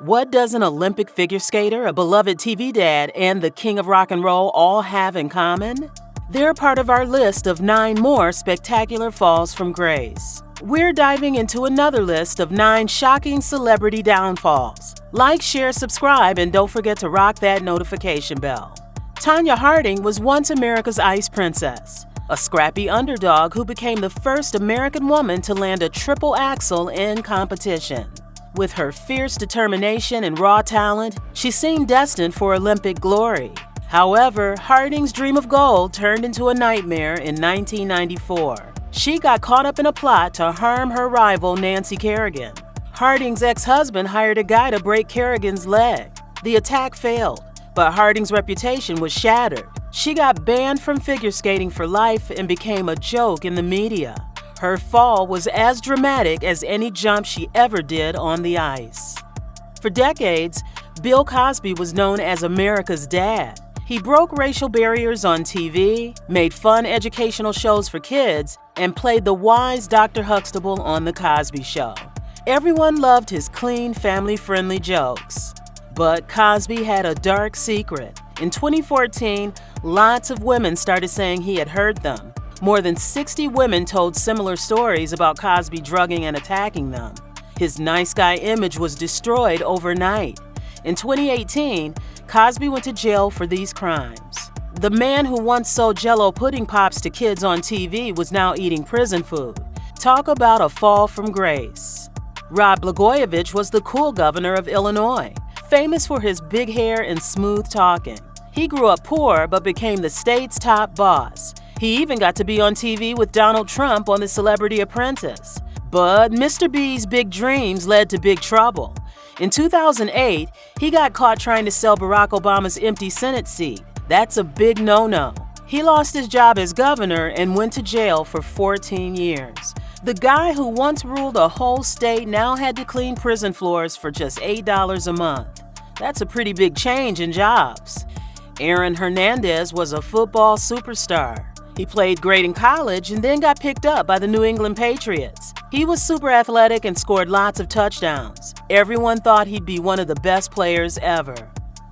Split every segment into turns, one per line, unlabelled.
What does an Olympic figure skater, a beloved TV dad, and the king of rock and roll all have in common? They're part of our list of 9 more spectacular falls from grace. We're diving into another list of 9 shocking celebrity downfalls. Like, share, subscribe, and don't forget to rock that notification bell. Tonya Harding was once America's ice princess, a scrappy underdog who became the first American woman to land a triple axel in competition. With her fierce determination and raw talent, she seemed destined for Olympic glory. However, Harding's dream of gold turned into a nightmare in 1994. She got caught up in a plot to harm her rival Nancy Kerrigan. Harding's ex-husband hired a guy to break Kerrigan's leg. The attack failed, but Harding's reputation was shattered. She got banned from figure skating for life and became a joke in the media. Her fall was as dramatic as any jump she ever did on the ice. For decades, Bill Cosby was known as America's dad. He broke racial barriers on TV, made fun educational shows for kids, and played the wise Dr. Huxtable on The Cosby Show. Everyone loved his clean, family-friendly jokes. But Cosby had a dark secret. In 2014, lots of women started saying he had hurt them. More than 60 women told similar stories about Cosby drugging and attacking them. His nice guy image was destroyed overnight. In 2018, Cosby went to jail for these crimes. The man who once sold Jell-O pudding pops to kids on TV was now eating prison food. Talk about a fall from grace. Rod Blagojevich was the cool governor of Illinois, famous for his big hair and smooth talking. He grew up poor but became the state's top boss. He even got to be on TV with Donald Trump on The Celebrity Apprentice. But Mr. B's big dreams led to big trouble. In 2008, he got caught trying to sell Barack Obama's empty Senate seat. That's a big no-no. He lost his job as governor and went to jail for 14 years. The guy who once ruled a whole state now had to clean prison floors for just $8 a month. That's a pretty big change in jobs. Aaron Hernandez was a football superstar. He played great in college and then got picked up by the New England Patriots. He was super athletic and scored lots of touchdowns. Everyone thought he'd be one of the best players ever.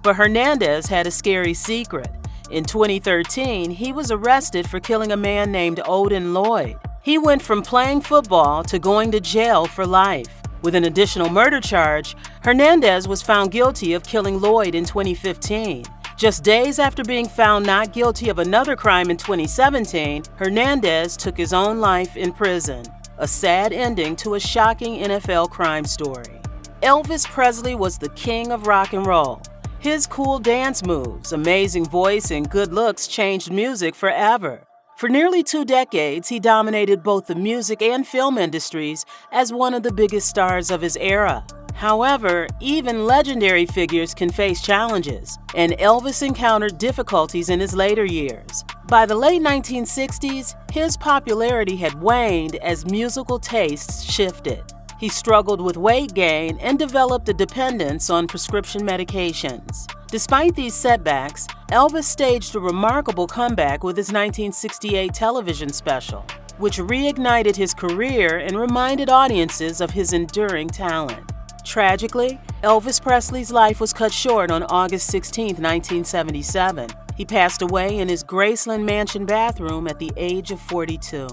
But Hernandez had a scary secret. In 2013, he was arrested for killing a man named Odin Lloyd. He went from playing football to going to jail for life. With an additional murder charge, Hernandez was found guilty of killing Lloyd in 2015. Just days after being found not guilty of another crime in 2017, Hernandez took his own life in prison. A sad ending to a shocking NFL crime story. Elvis Presley was the king of rock and roll. His cool dance moves, amazing voice, and good looks changed music forever. For nearly 2 decades, he dominated both the music and film industries as one of the biggest stars of his era. However, even legendary figures can face challenges, and Elvis encountered difficulties in his later years. By the late 1960s, his popularity had waned as musical tastes shifted. He struggled with weight gain and developed a dependence on prescription medications. Despite these setbacks, Elvis staged a remarkable comeback with his 1968 television special, which reignited his career and reminded audiences of his enduring talent. Tragically, Elvis Presley's life was cut short on August 16, 1977. He passed away in his Graceland Mansion bathroom at the age of 42.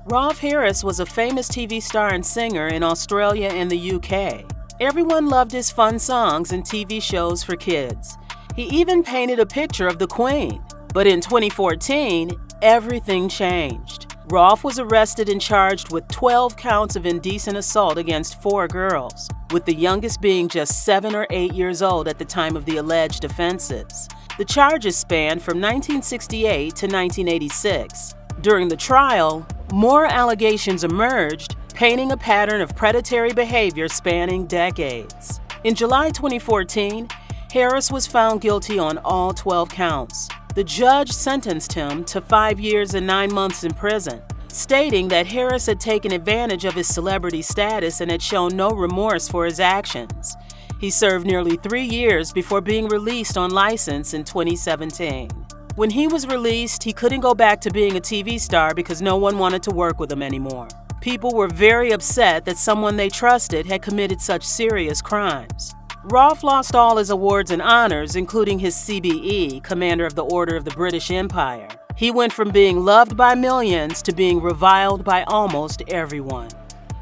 Rolf Harris was a famous TV star and singer in Australia and the UK. Everyone loved his fun songs and TV shows for kids. He even painted a picture of the Queen. But in 2014, everything changed. Rolf was arrested and charged with 12 counts of indecent assault against 4 girls, with the youngest being just 7 or 8 years old at the time of the alleged offenses. The charges spanned from 1968 to 1986. During the trial, more allegations emerged, painting a pattern of predatory behavior spanning decades. In July 2014, Harris was found guilty on all 12 counts. The judge sentenced him to 5 years and 9 months in prison, stating that Harris had taken advantage of his celebrity status and had shown no remorse for his actions. He served nearly 3 years before being released on license in 2017. When he was released, he couldn't go back to being a TV star because no one wanted to work with him anymore. People were very upset that someone they trusted had committed such serious crimes. Rolfe lost all his awards and honors, including his CBE, Commander of the Order of the British Empire. He went from being loved by millions to being reviled by almost everyone.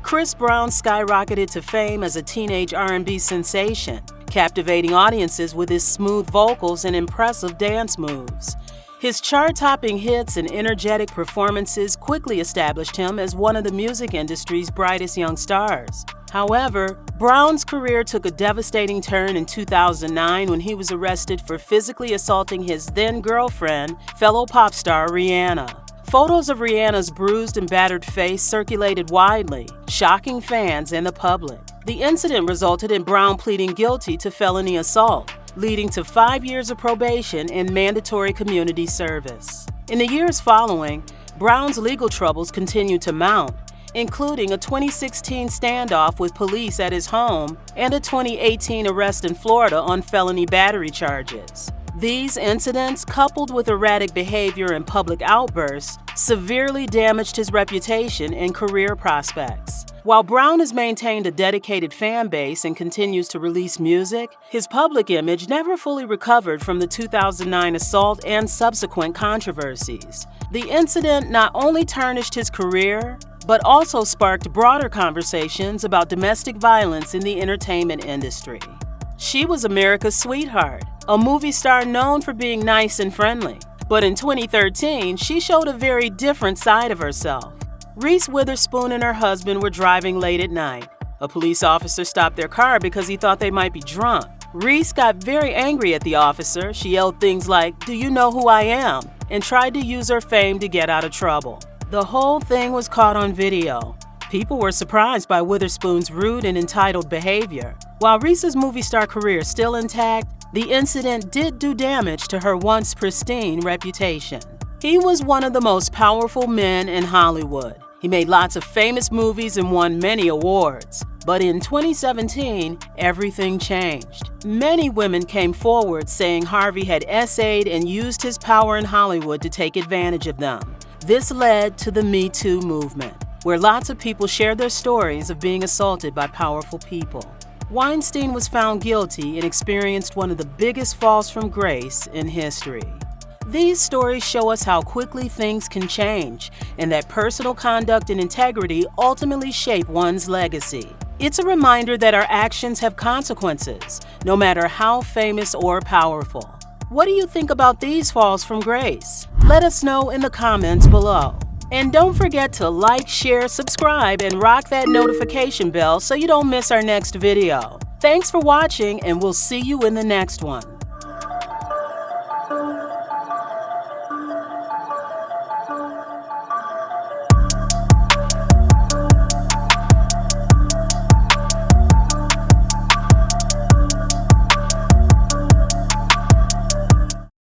Chris Brown skyrocketed to fame as a teenage R&B sensation, captivating audiences with his smooth vocals and impressive dance moves. His chart-topping hits and energetic performances quickly established him as one of the music industry's brightest young stars. However, Brown's career took a devastating turn in 2009 when he was arrested for physically assaulting his then-girlfriend, fellow pop star Rihanna. Photos of Rihanna's bruised and battered face circulated widely, shocking fans and the public. The incident resulted in Brown pleading guilty to felony assault, leading to 5 years of probation and mandatory community service. In the years following, Brown's legal troubles continued to mount, including a 2016 standoff with police at his home and a 2018 arrest in Florida on felony battery charges. These incidents, coupled with erratic behavior and public outbursts, severely damaged his reputation and career prospects. While Brown has maintained a dedicated fan base and continues to release music, his public image never fully recovered from the 2009 assault and subsequent controversies. The incident not only tarnished his career, but also sparked broader conversations about domestic violence in the entertainment industry. She was America's sweetheart, a movie star known for being nice and friendly. But in 2013, she showed a very different side of herself. Reese Witherspoon and her husband were driving late at night. A police officer stopped their car because he thought they might be drunk. Reese got very angry at the officer. She yelled things like, "Do you know who I am?" and tried to use her fame to get out of trouble. The whole thing was caught on video. People were surprised by Witherspoon's rude and entitled behavior. While Reese's movie star career is still intact, the incident did do damage to her once pristine reputation. He was one of the most powerful men in Hollywood. He made lots of famous movies and won many awards. But in 2017, everything changed. Many women came forward saying Harvey had essayed and used his power in Hollywood to take advantage of them. This led to the Me Too movement, where lots of people shared their stories of being assaulted by powerful people. Weinstein was found guilty and experienced one of the biggest falls from grace in history. These stories show us how quickly things can change and that personal conduct and integrity ultimately shape one's legacy. It's a reminder that our actions have consequences, no matter how famous or powerful. What do you think about these falls from grace? Let us know in the comments below. And don't forget to like, share, subscribe, and rock that notification bell so you don't miss our next video. Thanks for watching, and we'll see you in the next one.